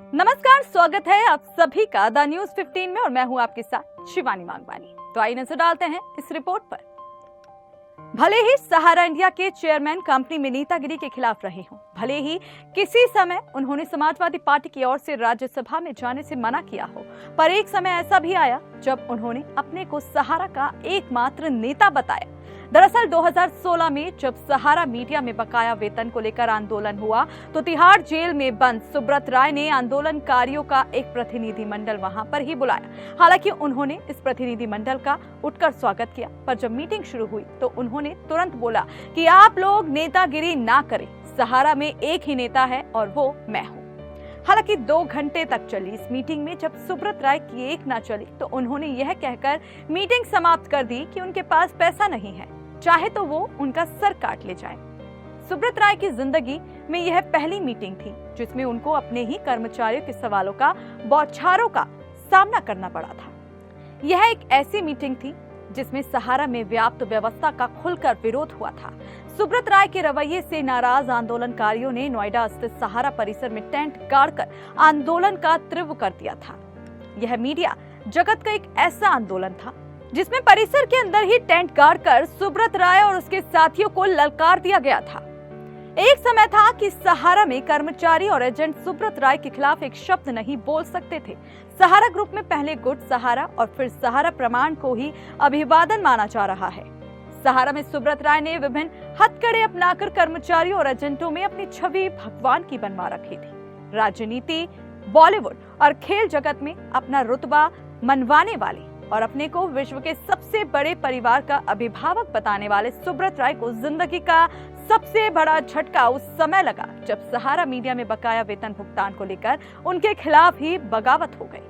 नमस्कार, स्वागत है आप सभी का द न्यूज 15 में और मैं हूं आपके साथ शिवानी मांगवानी। तो आइए नजर डालते हैं इस रिपोर्ट पर। भले ही सहारा इंडिया के चेयरमैन कंपनी में नेतागिरी के खिलाफ रहे हों, भले ही किसी समय उन्होंने समाजवादी पार्टी की ओर से राज्यसभा में जाने से मना किया हो, पर एक समय ऐसा भी आया जब उन्होंने अपने को सहारा का एकमात्र नेता बताया। दरअसल 2016 में जब सहारा मीडिया में बकाया वेतन को लेकर आंदोलन हुआ तो तिहाड़ जेल में बंद सुब्रत राय ने आंदोलनकारियों का एक प्रतिनिधिमंडल वहां पर ही बुलाया। हालांकि उन्होंने इस प्रतिनिधिमंडल का उठकर स्वागत किया, पर जब मीटिंग शुरू हुई तो उन्होंने तुरंत बोला कि आप लोग नेतागिरी ना करें, सहारा में एक ही नेता है और वो मैं हूँ। हालांकि 2 घंटे तक चली इस मीटिंग में जब सुब्रत राय की एक ना चली तो उन्होंने यह कहकर मीटिंग समाप्त कर दी कि उनके पास पैसा नहीं है, चाहे तो वो उनका सर काट ले जाए। सुब्रत राय की जिंदगी में यह पहली मीटिंग थी जिसमें उनको अपने ही कर्मचारियों के सवालों का, बौछारों का सामना करना पड़ा था। यह एक ऐसी मीटिंग थी जिसमें सहारा में व्याप्त व्यवस्था का खुलकर विरोध हुआ था। सुब्रत राय के रवैये से नाराज आंदोलनकारियों ने नोएडा स्थित सहारा परिसर में टेंट गाड़कर आंदोलन का तीव्र कर दिया था। यह मीडिया जगत का एक ऐसा आंदोलन था जिसमें परिसर के अंदर ही टेंट गाड़कर सुब्रत राय और उसके साथियों को ललकार दिया गया था। एक समय था कि सहारा में कर्मचारी और एजेंट सुब्रत राय के खिलाफ एक शब्द नहीं बोल सकते थे। सहारा ग्रुप में पहले गुड सहारा और फिर सहारा प्रमाण को ही अभिवादन माना जा रहा है। सहारा में सुब्रत राय ने विभिन्न हथकड़े अपनाकर कर्मचारियों और एजेंटों में अपनी छवि भगवान की बनवा रखी थी। राजनीति, बॉलीवुड और खेल जगत में अपना रुतबा मनवाने वाले और अपने को विश्व के सबसे बड़े परिवार का अभिभावक बताने वाले सुब्रत राय को जिंदगी का सबसे बड़ा झटका उस समय लगा जब सहारा मीडिया में बकाया वेतन भुगतान को लेकर उनके खिलाफ ही बगावत हो गई।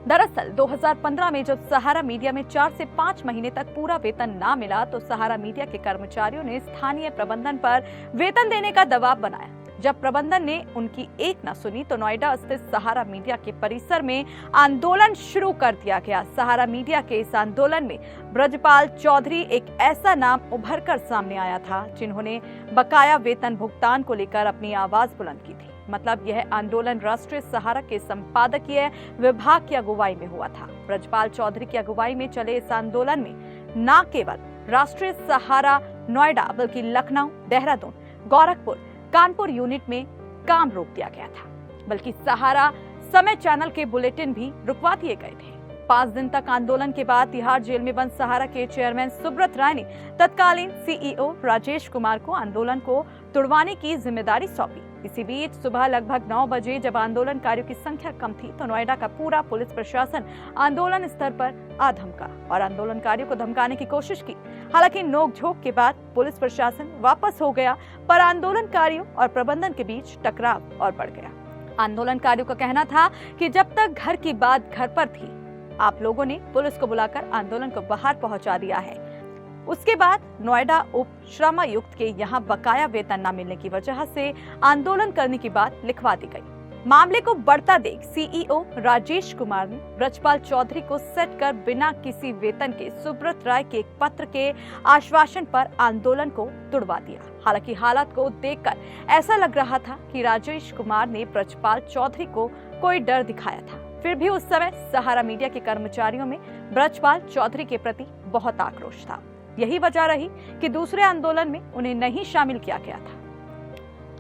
दरअसल 2015 में जब सहारा मीडिया में 4 से 5 महीने तक पूरा वेतन ना मिला तो सहारा मीडिया के कर्मचारियों ने स्थानीय प्रबंधन पर वेतन देने का दबाव बनाया। जब प्रबंधन ने उनकी एक न सुनी तो नोएडा स्थित सहारा मीडिया के परिसर में आंदोलन शुरू कर दिया गया। सहारा मीडिया के इस आंदोलन में ब्रजपाल चौधरी एक ऐसा नाम उभरकर सामने आया था जिन्होंने बकाया वेतन भुगतान को लेकर अपनी आवाज बुलंद की थी। मतलब यह आंदोलन राष्ट्रीय सहारा के संपादकीय विभाग की अगुवाई में हुआ था। ब्रजपाल चौधरी की अगुवाई में चले इस आंदोलन में न केवल राष्ट्रीय सहारा नोएडा बल्कि लखनऊ, देहरादून, गोरखपुर, कानपुर यूनिट में काम रोक दिया गया था, बल्कि सहारा समय चैनल के बुलेटिन भी रुकवा दिए गए थे। 5 दिन तक आंदोलन के बाद तिहाड़ जेल में बंद सहारा के चेयरमैन सुब्रत राय ने तत्कालीन सीईओ राजेश कुमार को आंदोलन को तुड़वाने की जिम्मेदारी सौंपी। इसी बीच सुबह लगभग 9 बजे जब आंदोलनकारियों की संख्या कम थी तो नोएडा का पूरा पुलिस प्रशासन आंदोलन स्तर पर आ धमका और आंदोलनकारियों को धमकाने की कोशिश की। हालांकि नोकझोंक के बाद पुलिस प्रशासन वापस हो गया, पर आंदोलनकारियों और प्रबंधन के बीच टकराव और बढ़ गया। आंदोलनकारियों का कहना था कि जब तक घर की बात घर पर थी, आप लोगों ने पुलिस को बुलाकर आंदोलन को बाहर पहुंचा दिया है। उसके बाद नोएडा उप श्रमायुक्त के यहाँ बकाया वेतन न मिलने की वजह से आंदोलन करने की बात लिखवा दी गई। मामले को बढ़ता देख सीईओ राजेश कुमार ने ब्रजपाल चौधरी को सेट कर बिना किसी वेतन के सुब्रत राय के एक पत्र के आश्वासन पर आंदोलन को तुड़वा दिया। हालांकि हालात को देखकर ऐसा लग रहा था कि राजेश कुमार ने ब्रजपाल चौधरी को कोई डर दिखाया था। फिर भी उस समय सहारा मीडिया के कर्मचारियों में ब्रजपाल चौधरी के प्रति बहुत आक्रोश था। यही वजह रही कि दूसरे आंदोलन में उन्हें नहीं शामिल किया गया था।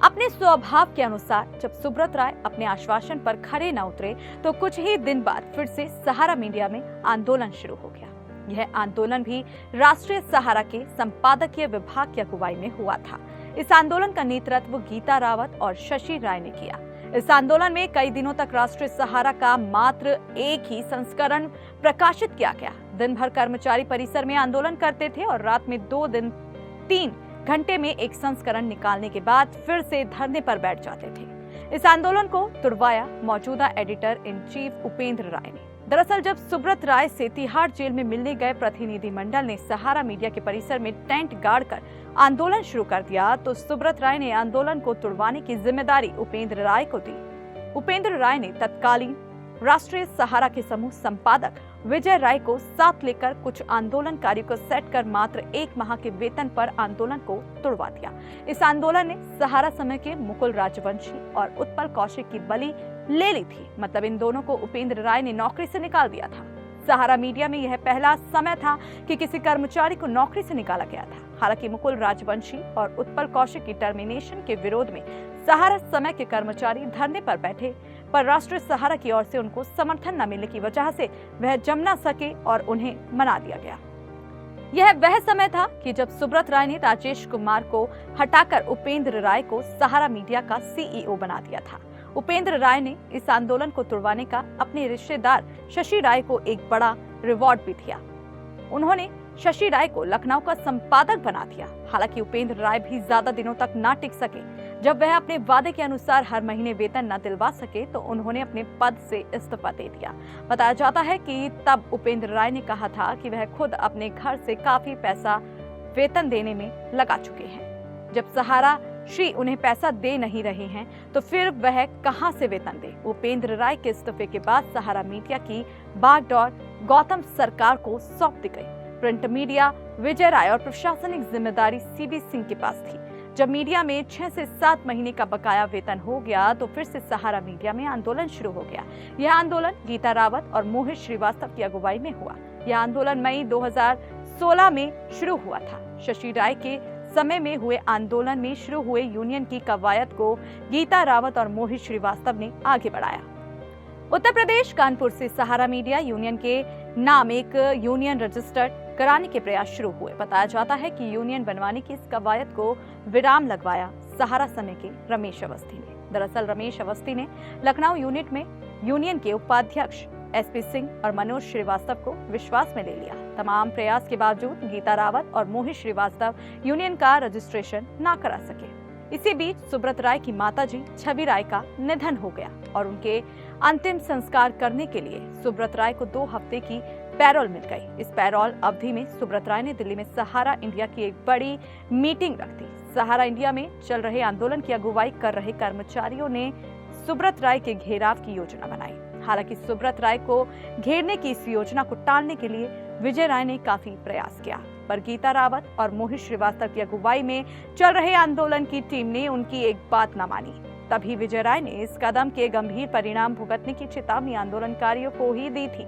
अपने स्वभाव के अनुसार जब सुब्रत राय अपने आश्वासन पर खरे न उतरे तो कुछ ही दिन बाद फिर से सहारा मीडिया में आंदोलन शुरू हो गया। यह आंदोलन भी राष्ट्रीय सहारा के संपादकीय विभाग की अगुवाई में हुआ था। इस आंदोलन का नेतृत्व गीता रावत और शशि राय ने किया। इस आंदोलन में कई दिनों तक राष्ट्रीय सहारा का मात्र एक ही संस्करण प्रकाशित किया गया। दिन भर कर्मचारी परिसर में आंदोलन करते थे और रात में 2-3 घंटे में एक संस्करण निकालने के बाद फिर से धरने पर बैठ जाते थे। इस आंदोलन को तुड़वाया मौजूदा एडिटर इन चीफ उपेंद्र राय ने। दरअसल जब सुब्रत राय से तिहाड़ जेल में मिलने गए प्रतिनिधिमंडल ने सहारा मीडिया के परिसर में टेंट गाड़कर आंदोलन शुरू कर दिया तो सुब्रत राय ने आंदोलन को तुड़वाने की जिम्मेदारी उपेंद्र राय को दी। उपेंद्र राय ने तत्कालीन राष्ट्रीय सहारा के समूह संपादक विजय राय को साथ लेकर कुछ आंदोलनकारियों को सेट कर मात्र 1 माह के वेतन पर आंदोलन को तुड़वा दिया। इस आंदोलन ने सहारा समय के मुकुल राजवंशी और उत्पल कौशिक की बलि ले ली थी। मतलब इन दोनों को उपेंद्र राय ने नौकरी से निकाल दिया था। सहारा मीडिया में यह पहला समय था कि किसी कर्मचारी को नौकरी से निकाला गया था। हालांकि मुकुल राजवंशी और उत्पल कौशिक की टर्मिनेशन के विरोध में सहारा समय के कर्मचारी धरने पर बैठे, पर राष्ट्रीय सहारा की ओर से उनको समर्थन न मिलने की वजह से वह जम न सके और उन्हें मना दिया गया। यह वह समय था कि जब सुब्रत राय ने राजेश कुमार को हटाकर उपेंद्र राय को सहारा मीडिया का सीईओ बना दिया था। उपेंद्र राय ने इस आंदोलन को तुड़वाने का अपने रिश्तेदार शशि राय को एक बड़ा रिवॉर्ड भी दिया। उन्होंने शशि राय को लखनऊ का संपादक बना दिया। हालांकि उपेंद्र राय भी ज्यादा दिनों तक ना टिक सके। जब वह अपने वादे के अनुसार हर महीने वेतन न दिलवा सके तो उन्होंने अपने पद से इस्तीफा दे दिया। बताया जाता है कि तब उपेंद्र राय ने कहा था कि वह खुद अपने घर से काफी पैसा वेतन देने में लगा चुके हैं। जब सहारा श्री उन्हें पैसा दे नहीं रहे हैं तो फिर वह कहां से वेतन दे। उपेंद्र राय के इस्तीफे के बाद सहारा मीडिया की बागडोर गौतम सरकार को सौंप दी गई। प्रिंट मीडिया विजय राय और प्रशासनिक जिम्मेदारी सीबी सिंह के पास थी। जब मीडिया में 6 से 7 महीने का बकाया वेतन हो गया तो फिर से सहारा मीडिया में आंदोलन शुरू हो गया। यह आंदोलन गीता रावत और मोहित श्रीवास्तव की अगुवाई में हुआ। यह आंदोलन मई 2016 में शुरू हुआ था। शशि राय के समय में हुए आंदोलन में शुरू हुए यूनियन की कवायद को गीता रावत और मोहित श्रीवास्तव ने आगे बढ़ाया। उत्तर प्रदेश कानपुर से सहारा मीडिया यूनियन के नाम एक यूनियन रजिस्टर्ड कराने के प्रयास शुरू हुए। बताया जाता है कि यूनियन बनवाने की इस कवायद को विराम लगवाया सहारा समय के रमेश अवस्थी ने। दरअसल रमेश अवस्थी ने लखनऊ यूनिट में यूनियन के उपाध्यक्ष एसपी सिंह और मनोज श्रीवास्तव को विश्वास में ले लिया। तमाम प्रयास के बावजूद गीता रावत और मोहित श्रीवास्तव यूनियन का रजिस्ट्रेशन न करा सके। इसी बीच सुब्रत राय की माताजी छवि राय का निधन हो गया और उनके अंतिम संस्कार करने के लिए सुब्रत राय को 2 हफ्ते की पैरोल मिल गई। इस पैरोल अवधि में सुब्रत राय ने दिल्ली में सहारा इंडिया की एक बड़ी मीटिंग रख दी। सहारा इंडिया में चल रहे आंदोलन की अगुवाई कर रहे कर्मचारियों ने सुब्रत राय के घेराव की योजना बनाई। हालांकि सुब्रत राय को घेरने की इस योजना को टालने के लिए विजय राय ने काफी प्रयास किया, पर गीता रावत और मोहित श्रीवास्तव की अगुवाई में चल रहे आंदोलन की टीम ने उनकी एक बात न मानी। तभी विजय राय ने इस कदम के गंभीर परिणाम भुगतने की चेतावनी आंदोलनकारियों को ही दी थी।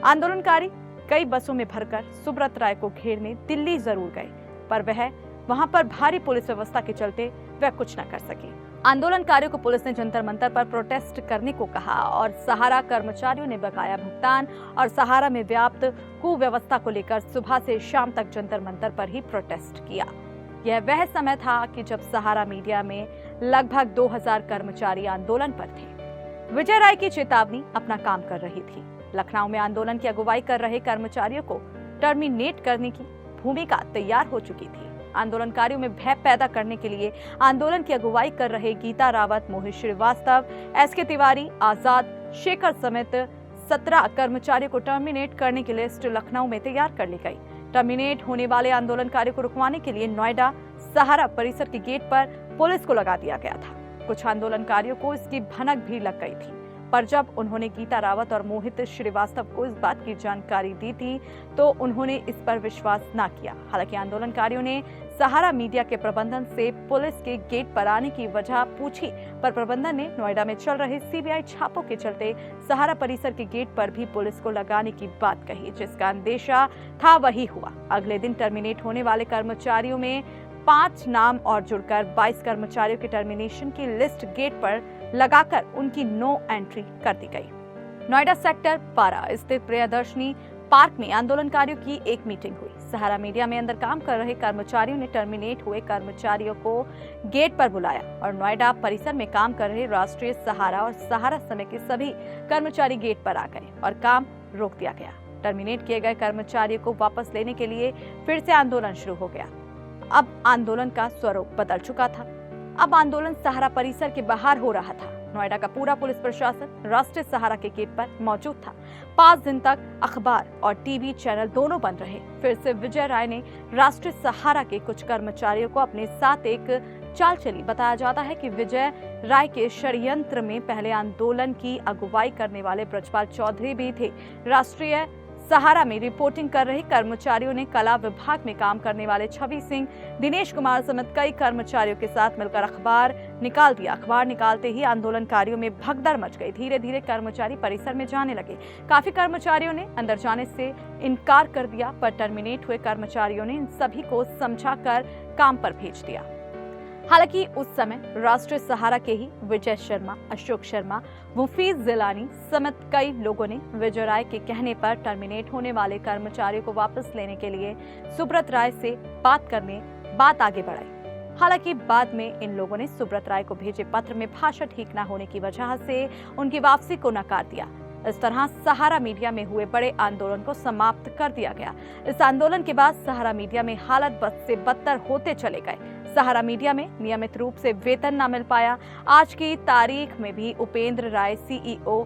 आंदोलनकारी कई बसों में भरकर सुब्रत राय को घेरने दिल्ली जरूर गए, पर वहां पर भारी पुलिस व्यवस्था के चलते वह कुछ न कर सके। आंदोलनकारियों को पुलिस ने जंतर मंतर पर प्रोटेस्ट करने को कहा और सहारा कर्मचारियों ने बकाया भुगतान और सहारा में व्याप्त कुव्यवस्था को लेकर सुबह से शाम तक जंतर मंतर पर ही प्रोटेस्ट किया। यह वह समय था कि जब सहारा मीडिया में लगभग 2000 कर्मचारी आंदोलन पर थे। विजय राय की चेतावनी अपना काम कर रही थी। लखनऊ में आंदोलन की अगुवाई कर रहे कर्मचारियों को टर्मिनेट करने की भूमिका तैयार हो चुकी थी। आंदोलनकारियों में भय पैदा करने के लिए आंदोलन की अगुवाई कर रहे गीता रावत, मोहित श्रीवास्तव, एसके तिवारी, आजाद शेखर समेत 17 कर्मचारियों को टर्मिनेट करने की लिस्ट लखनऊ में तैयार कर ली गई। टर्मिनेट होने वाले आंदोलनकारियों को रुकवाने के लिए नोएडा सहारा परिसर के गेट पर पुलिस को लगा दिया गया था। कुछ आंदोलनकारियों को इसकी भनक भी लग गई थी, पर जब उन्होंने गीता रावत और मोहित श्रीवास्तव को इस बात की जानकारी दी थी तो उन्होंने इस पर विश्वास न किया। हालांकि आंदोलनकारियों ने सहारा मीडिया के प्रबंधन से पुलिस के गेट पर आने की वजह पूछी, पर प्रबंधन ने नोएडा में चल रहे सीबीआई छापों के चलते सहारा परिसर के गेट पर भी पुलिस को लगाने की बात कही। जिसका अंदेशा था वही हुआ। अगले दिन टर्मिनेट होने वाले कर्मचारियों में 5 नाम और जुड़कर 22 कर्मचारियों के टर्मिनेशन की लिस्ट गेट पर लगाकर उनकी नो एंट्री कर दी गई। नोएडा सेक्टर 12 स्थित प्रियदर्शनी पार्क में आंदोलनकारियों की एक मीटिंग हुई। सहारा मीडिया में अंदर काम कर रहे कर्मचारियों ने टर्मिनेट हुए कर्मचारियों को गेट पर बुलाया और नोएडा परिसर में काम कर रहे राष्ट्रीय सहारा और सहारा समय के सभी कर्मचारी गेट पर आ गए और काम रोक दिया गया। टर्मिनेट किए गए कर्मचारियों को वापस लेने के लिए फिर से आंदोलन शुरू हो गया। अब आंदोलन का स्वरूप बदल चुका था। अब आंदोलन सहारा परिसर के बाहर हो रहा था। नोएडा का पूरा पुलिस प्रशासन राष्ट्रीय सहारा के गेट पर मौजूद था। 5 दिन तक अखबार और टीवी चैनल दोनों बंद रहे। फिर से विजय राय ने राष्ट्रीय सहारा के कुछ कर्मचारियों को अपने साथ एक चाल चली। बताया जाता है कि विजय राय के षड्यंत्र में पहले आंदोलन की अगुवाई करने वाले ब्रजपाल चौधरी भी थे। राष्ट्रीय सहारा में रिपोर्टिंग कर रहे कर्मचारियों ने कला विभाग में काम करने वाले छवि सिंह, दिनेश कुमार समेत कई कर्मचारियों के साथ मिलकर अखबार निकाल दिया। अखबार निकालते ही आंदोलनकारियों में भगदड़ मच गई। धीरे धीरे कर्मचारी परिसर में जाने लगे। काफी कर्मचारियों ने अंदर जाने से इनकार कर दिया, पर टर्मिनेट हुए कर्मचारियों ने इन सभी को समझाकर काम पर भेज दिया। हालांकि उस समय राष्ट्रीय सहारा के ही विजय शर्मा, अशोक शर्मा, मुफीज जिलानी समेत कई लोगों ने विजय राय के कहने पर टर्मिनेट होने वाले कर्मचारियों को वापस लेने के लिए सुब्रत राय से बात आगे बढ़ाई। हालांकि बाद में इन लोगों ने सुब्रत राय को भेजे पत्र में भाषा ठीक न होने की वजह से उनकी वापसी को नकार दिया। इस तरह सहारा मीडिया में हुए बड़े आंदोलन को समाप्त कर दिया गया। इस आंदोलन के बाद सहारा मीडिया में हालत बद से बदतर होते चले गए। सहारा मीडिया में नियमित रूप से वेतन न मिल पाया। आज की तारीख में भी उपेंद्र राय सीईओ,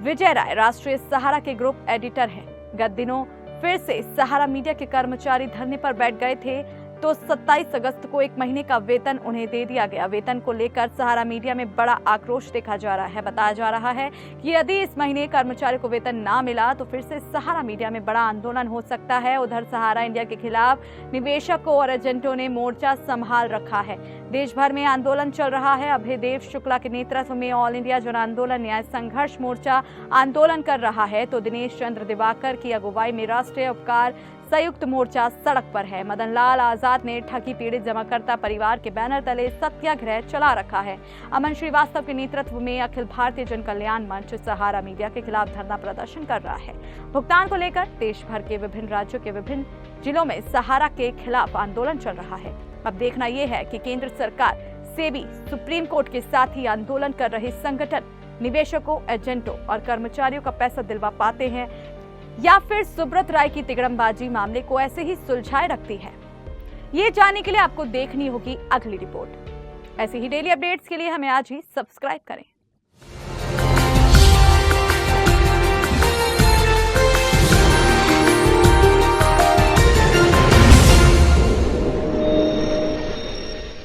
विजय राय राष्ट्रीय सहारा के ग्रुप एडिटर हैं। गत दिनों फिर से सहारा मीडिया के कर्मचारी धरने पर बैठ गए थे, तो 27 अगस्त को 1 महीने का वेतन उन्हें दे दिया गया। वेतन को लेकर सहारा मीडिया में बड़ा आक्रोश देखा जा रहा है। बताया जा रहा है कि यदि इस महीने कर्मचारियों को वेतन ना मिला तो फिर से सहारा मीडिया में बड़ा आंदोलन हो सकता है। उधर सहारा इंडिया के खिलाफ निवेशकों और एजेंटों ने मोर्चा संभाल रखा है। देश भर में आंदोलन चल रहा है। अभयदेव शुक्ला के नेतृत्व में ऑल इंडिया जन आंदोलन न्याय संघर्ष मोर्चा आंदोलन कर रहा है, तो दिनेश चंद्र दिवाकर की अगुवाई में राष्ट्रीय उपकार संयुक्त मोर्चा सड़क पर है। मदन लाल आजाद ने ठगी पीड़ित जमाकर्ता परिवार के बैनर तले सत्याग्रह चला रखा है। अमन श्रीवास्तव के नेतृत्व में अखिल भारतीय जन कल्याण मंच सहारा मीडिया के खिलाफ धरना प्रदर्शन कर रहा है। भुगतान को लेकर देश भर के विभिन्न राज्यों के विभिन्न जिलों में सहारा के खिलाफ आंदोलन चल रहा है। अब देखना यह है कि केंद्र सरकार, सेबी, सुप्रीम कोर्ट के साथ ही आंदोलन कर रहे संगठन निवेशकों, एजेंटों और कर्मचारियों का पैसा दिलवा पाते हैं या फिर सुब्रत राय की तिगड़मबाजी मामले को ऐसे ही सुलझाए रखती है। ये जानने के लिए आपको देखनी होगी अगली रिपोर्ट। ऐसी ही डेली अपडेट्स के लिए हमें आज ही सब्सक्राइब करें।